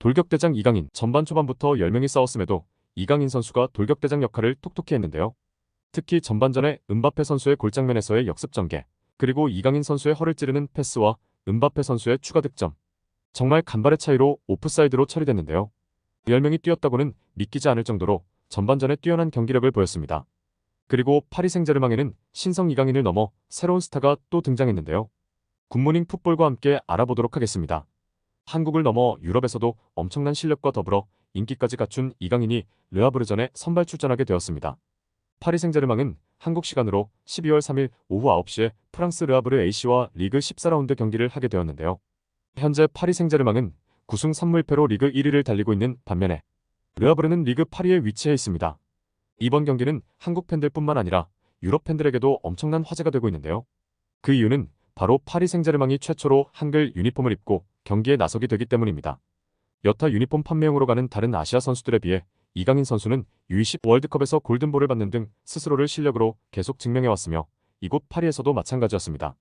돌격대장 이강인. 전반 초반부터 10명이 싸웠음에도 이강인 선수가 돌격대장 역할을 톡톡히 했는데요. 특히 전반전에 은바페 선수의 골장면에서의 역습 전개, 그리고 이강인 선수의 허를 찌르는 패스와 은바페 선수의 추가 득점. 정말 간발의 차이로 오프사이드로 처리됐는데요. 10명이 뛰었다고는 믿기지 않을 정도로 전반전에 뛰어난 경기력을 보였습니다. 그리고 파리 생제르맹에는 신성 이강인을 넘어 새로운 스타가 또 등장했는데요. 굿모닝 풋볼과 함께 알아보도록 하겠습니다. 한국을 넘어 유럽에서도 엄청난 실력과 더불어 인기까지 갖춘 이강인이 르하브르전에 선발 출전하게 되었습니다. 파리 생제르맹은 한국 시간으로 12월 3일 오후 9시에 프랑스 르하브르 A씨와 리그 14라운드 경기를 하게 되었는데요. 현재 파리 생제르맹은 9승 3무패로 리그 1위를 달리고 있는 반면에 르하브르는 리그 8위에 위치해 있습니다. 이번 경기는 한국 팬들뿐만 아니라 유럽 팬들에게도 엄청난 화제가 되고 있는데요. 그 이유는 바로 파리 생제르맹이 최초로 한글 유니폼을 입고 경기에 나서게 되기 때문입니다. 여타 유니폼 판매용으로 가는 다른 아시아 선수들에 비해 이강인 선수는 U20 월드컵에서 골든볼을 받는 등 스스로를 실력으로 계속 증명해왔으며 이곳 파리에서도 마찬가지였습니다.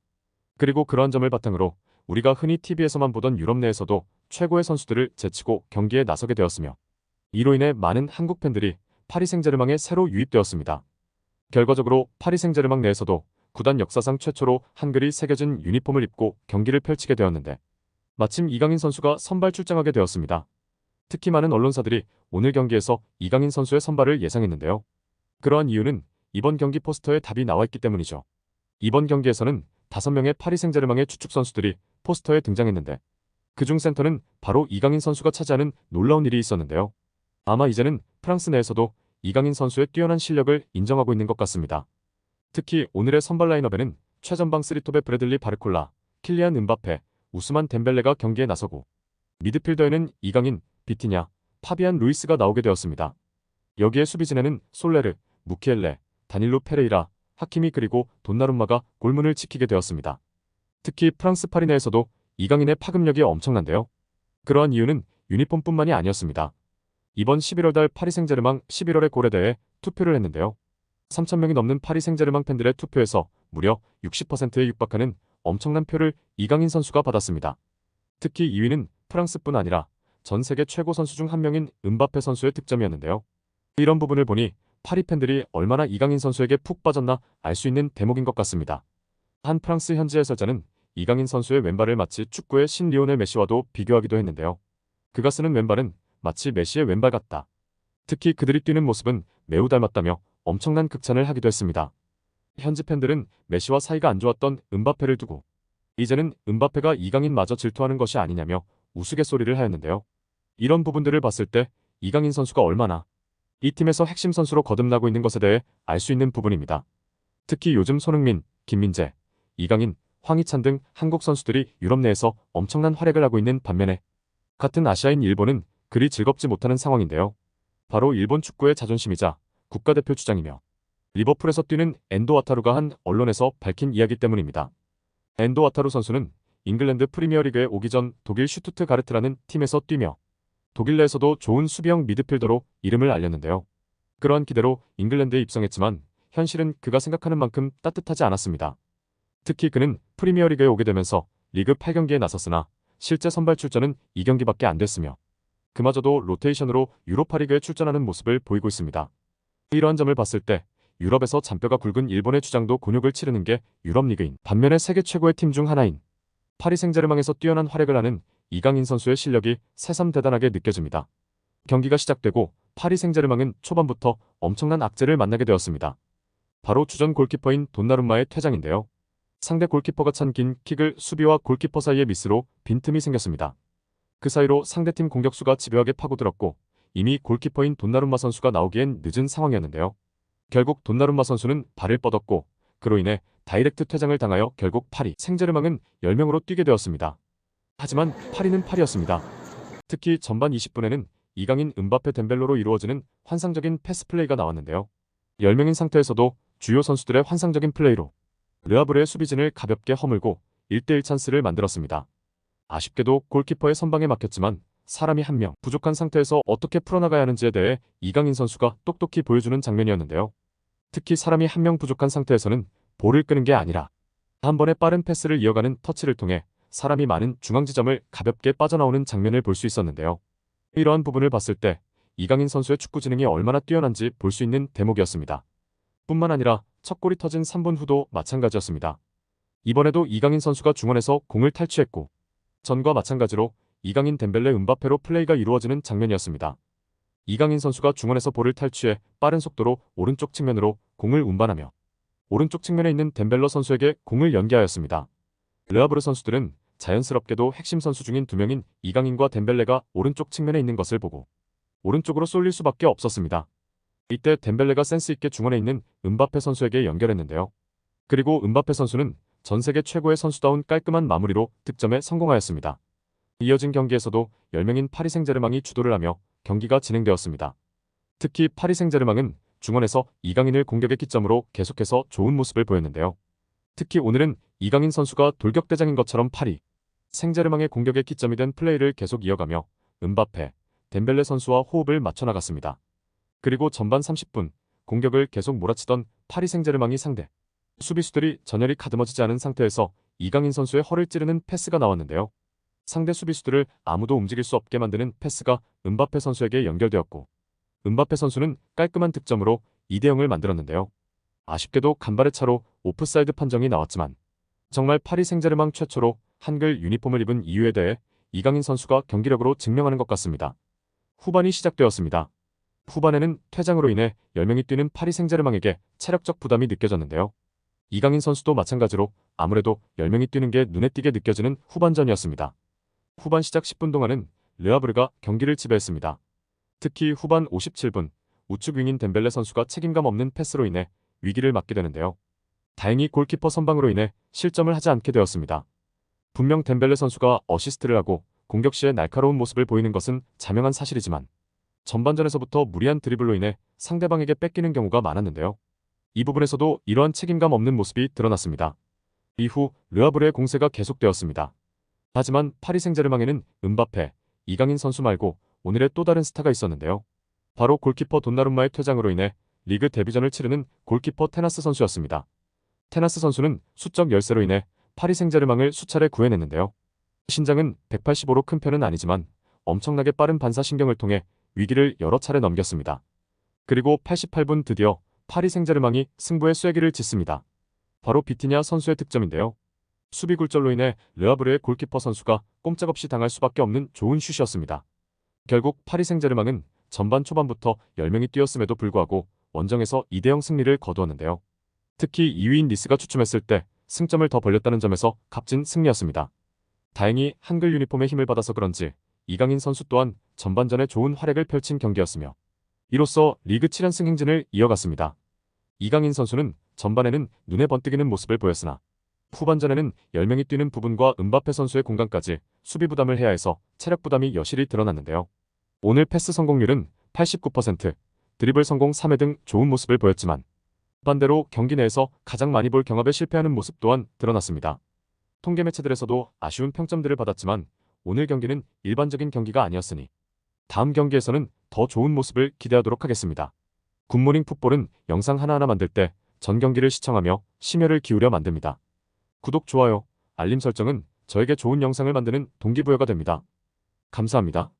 그리고 그러한 점을 바탕으로 우리가 흔히 TV에서만 보던 유럽 내에서도 최고의 선수들을 제치고 경기에 나서게 되었으며 이로 인해 많은 한국 팬들이 파리 생제르맹에 새로 유입되었습니다. 결과적으로 파리 생제르맹 내에서도 구단 역사상 최초로 한글이 새겨진 유니폼을 입고 경기를 펼치게 되었는데 마침 이강인 선수가 선발 출장하게 되었습니다. 특히 많은 언론사들이 오늘 경기에서 이강인 선수의 선발을 예상했는데요. 그러한 이유는 이번 경기 포스터에 답이 나와 있기 때문이죠. 이번 경기에서는 5명의 파리 생제르맹의 주축 선수들이 포스터에 등장했는데 그중 센터는 바로 이강인 선수가 차지하는 놀라운 일이 있었는데요. 아마 이제는 프랑스 내에서도 이강인 선수의 뛰어난 실력을 인정하고 있는 것 같습니다. 특히 오늘의 선발 라인업에는 최전방 3톱의 브래들리 바르콜라, 킬리안 은바페, 우스만 덴벨레가 경기에 나서고 미드필더에는 이강인, 비티냐, 파비안 루이스가 나오게 되었습니다. 여기에 수비진에는 솔레르, 무키엘레, 다닐로 페레이라, 하키미 그리고 돈나룸마가 골문을 지키게 되었습니다. 특히 프랑스 파리 내에서도 이강인의 파급력이 엄청난데요. 그러한 이유는 유니폼뿐만이 아니었습니다. 이번 11월달 파리 생제르맹 11월의 골에 대해 투표를 했는데요. 3,000명이 넘는 파리 생제르맹 팬들의 투표에서 무려 60%에 육박하는 엄청난 표를 이강인 선수가 받았습니다. 특히 2위는 프랑스뿐 아니라 전 세계 최고 선수 중 한 명인 은바페 선수의 득점이었는데요. 이런 부분을 보니 파리 팬들이 얼마나 이강인 선수에게 푹 빠졌나 알 수 있는 대목인 것 같습니다. 한 프랑스 현지 해설자는 이강인 선수의 왼발을 마치 축구의 신 리오넬 메시와도 비교하기도 했는데요. 그가 쓰는 왼발은 마치 메시의 왼발 같다. 특히 그들이 뛰는 모습은 매우 닮았다며 엄청난 극찬을 하기도 했습니다. 현지 팬들은 메시와 사이가 안 좋았던 은바페를 두고 이제는 은바페가 이강인마저 질투하는 것이 아니냐며 우스갯소리를 하였는데요. 이런 부분들을 봤을 때 이강인 선수가 얼마나 이 팀에서 핵심 선수로 거듭나고 있는 것에 대해 알 수 있는 부분입니다. 특히 요즘 손흥민, 김민재, 이강인, 황희찬 등 한국 선수들이 유럽 내에서 엄청난 활약을 하고 있는 반면에 같은 아시아인 일본은 그리 즐겁지 못하는 상황인데요. 바로 일본 축구의 자존심이자 국가대표 주장이며 리버풀에서 뛰는 엔도 와타루가 한 언론에서 밝힌 이야기 때문입니다. 엔도 와타루 선수는 잉글랜드 프리미어리그에 오기 전 독일 슈투트가르트라는 팀에서 뛰며 독일 내에서도 좋은 수비형 미드필더로 이름을 알렸는데요. 그러한 기대로 잉글랜드에 입성했지만 현실은 그가 생각하는 만큼 따뜻하지 않았습니다. 특히 그는 프리미어리그에 오게 되면서 리그 8경기에 나섰으나 실제 선발 출전은 2경기밖에 안 됐으며 그마저도 로테이션으로 유로파리그에 출전하는 모습을 보이고 있습니다. 이러한 점을 봤을 때 유럽에서 잔뼈가 굵은 일본의 주장도 곤욕을 치르는 게 유럽 리그인 반면에 세계 최고의 팀 중 하나인 파리 생제르맹에서 뛰어난 활약을 하는 이강인 선수의 실력이 새삼 대단하게 느껴집니다. 경기가 시작되고 파리 생제르맹은 초반부터 엄청난 악재를 만나게 되었습니다. 바로 주전 골키퍼인 돈나룸마의 퇴장인데요. 상대 골키퍼가 찬 긴 킥을 수비와 골키퍼 사이의 미스로 빈틈이 생겼습니다. 그 사이로 상대팀 공격수가 집요하게 파고들었고 이미 골키퍼인 돈나룸마 선수가 나오기엔 늦은 상황이었는데요. 결국 돈나룸마 선수는 발을 뻗었고 그로 인해 다이렉트 퇴장을 당하여 결국 파리 생제르맹은 10명으로 뛰게 되었습니다. 하지만 파리는 파리였습니다. 특히 전반 20분에는 이강인, 은바페, 덴벨로로 이루어지는 환상적인 패스 플레이가 나왔는데요. 10명인 상태에서도 주요 선수들의 환상적인 플레이로 르하브르의 수비진을 가볍게 허물고 1대1 찬스를 만들었습니다. 아쉽게도 골키퍼의 선방에 막혔지만 사람이 한 명 부족한 상태에서 어떻게 풀어나가야 하는지에 대해 이강인 선수가 똑똑히 보여주는 장면이었는데요. 특히 사람이 한 명 부족한 상태에서는 볼을 끄는 게 아니라 한 번의 빠른 패스를 이어가는 터치를 통해 사람이 많은 중앙 지점을 가볍게 빠져나오는 장면을 볼 수 있었는데요. 이러한 부분을 봤을 때 이강인 선수의 축구 지능이 얼마나 뛰어난지 볼 수 있는 대목이었습니다. 뿐만 아니라 첫 골이 터진 3분 후도 마찬가지였습니다. 이번에도 이강인 선수가 중원에서 공을 탈취했고 전과 마찬가지로 이강인 덴벨레 음바페로 플레이가 이루어지는 장면이었습니다. 이강인 선수가 중원에서 볼을 탈취해 빠른 속도로 오른쪽 측면으로 공을 운반하며 오른쪽 측면에 있는 덴벨러 선수에게 공을 연계하였습니다. 르하브르 선수들은 자연스럽게도 핵심 선수 중인 두 명인 이강인과 덴벨레가 오른쪽 측면에 있는 것을 보고 오른쪽으로 쏠릴 수밖에 없었습니다. 이때 덴벨레가 센스 있게 중원에 있는 음바페 선수에게 연결했는데요. 그리고 음바페 선수는 전 세계 최고의 선수다운 깔끔한 마무리로 득점에 성공하였습니다. 이어진 경기에서도 10명인 파리 생제르맹이 주도를 하며 경기가 진행되었습니다. 특히 파리 생제르맹은 중원에서 이강인을 공격의 기점으로 계속해서 좋은 모습을 보였는데요. 특히 오늘은 이강인 선수가 돌격대장인 것처럼 파리 생제르맹의 공격의 기점이 된 플레이를 계속 이어가며 음바페, 덴벨레 선수와 호흡을 맞춰나갔습니다. 그리고 전반 30분 공격을 계속 몰아치던 파리 생제르맹이 상대 수비수들이 전열이 가드머지지 않은 상태에서 이강인 선수의 허를 찌르는 패스가 나왔는데요. 상대 수비수들을 아무도 움직일 수 없게 만드는 패스가 음바페 선수에게 연결되었고 음바페 선수는 깔끔한 득점으로 2대0을 만들었는데요. 아쉽게도 간발의 차로 오프사이드 판정이 나왔지만 정말 파리 생제르맹 최초로 한글 유니폼을 입은 이유에 대해 이강인 선수가 경기력으로 증명하는 것 같습니다. 후반이 시작되었습니다. 후반에는 퇴장으로 인해 10명이 뛰는 파리 생제르맹에게 체력적 부담이 느껴졌는데요. 이강인 선수도 마찬가지로 아무래도 10명이 뛰는 게 눈에 띄게 느껴지는 후반전이었습니다. 후반 시작 10분 동안은 르하브르가 경기를 지배했습니다. 특히 후반 57분 우측 윙인 덴벨레 선수가 책임감 없는 패스로 인해 위기를 맞게 되는데요. 다행히 골키퍼 선방으로 인해 실점을 하지 않게 되었습니다. 분명 덴벨레 선수가 어시스트를 하고 공격 시에 날카로운 모습을 보이는 것은 자명한 사실이지만 전반전에서부터 무리한 드리블로 인해 상대방에게 뺏기는 경우가 많았는데요. 이 부분에서도 이러한 책임감 없는 모습이 드러났습니다. 이후 르하브르의 공세가 계속되었습니다. 하지만 파리 생제르맹에는 음바페, 이강인 선수 말고 오늘의 또 다른 스타가 있었는데요. 바로 골키퍼 돈나룸마의 퇴장으로 인해 리그 데뷔전을 치르는 골키퍼 테나스 선수였습니다. 테나스 선수는 수적 열세로 인해 파리 생제르맹을 수차례 구해냈는데요. 신장은 185로 큰 편은 아니지만 엄청나게 빠른 반사신경을 통해 위기를 여러 차례 넘겼습니다. 그리고 88분 드디어 파리 생제르맹이 승부의 쐐기를 짚습니다. 바로 비티냐 선수의 득점인데요. 수비 굴절로 인해 르하브르의 골키퍼 선수가 꼼짝없이 당할 수밖에 없는 좋은 슛이었습니다. 결국 파리 생제르맹은 전반 초반부터 10명이 뛰었음에도 불구하고 원정에서 2대0 승리를 거두었는데요. 특히 2위인 니스가 주춤했을 때 승점을 더 벌렸다는 점에서 값진 승리였습니다. 다행히 한글 유니폼의 힘을 받아서 그런지 이강인 선수 또한 전반전에 좋은 활약을 펼친 경기였으며 이로써 리그 7연승 행진을 이어갔습니다. 이강인 선수는 전반에는 눈에 번뜩이는 모습을 보였으나 후반전에는 10명이 뛰는 부분과 음바페 선수의 공간까지 수비 부담을 해야 해서 체력 부담이 여실히 드러났는데요. 오늘 패스 성공률은 89%, 드리블 성공 3회 등 좋은 모습을 보였지만 반대로 경기 내에서 가장 많이 볼 경합에 실패하는 모습 또한 드러났습니다. 통계 매체들에서도 아쉬운 평점들을 받았지만 오늘 경기는 일반적인 경기가 아니었으니 다음 경기에서는 더 좋은 모습을 기대하도록 하겠습니다. 굿모닝 풋볼은 영상 하나하나 만들 때 전 경기를 시청하며 심혈을 기울여 만듭니다. 구독, 좋아요, 알림 설정은 저에게 좋은 영상을 만드는 동기부여가 됩니다. 감사합니다.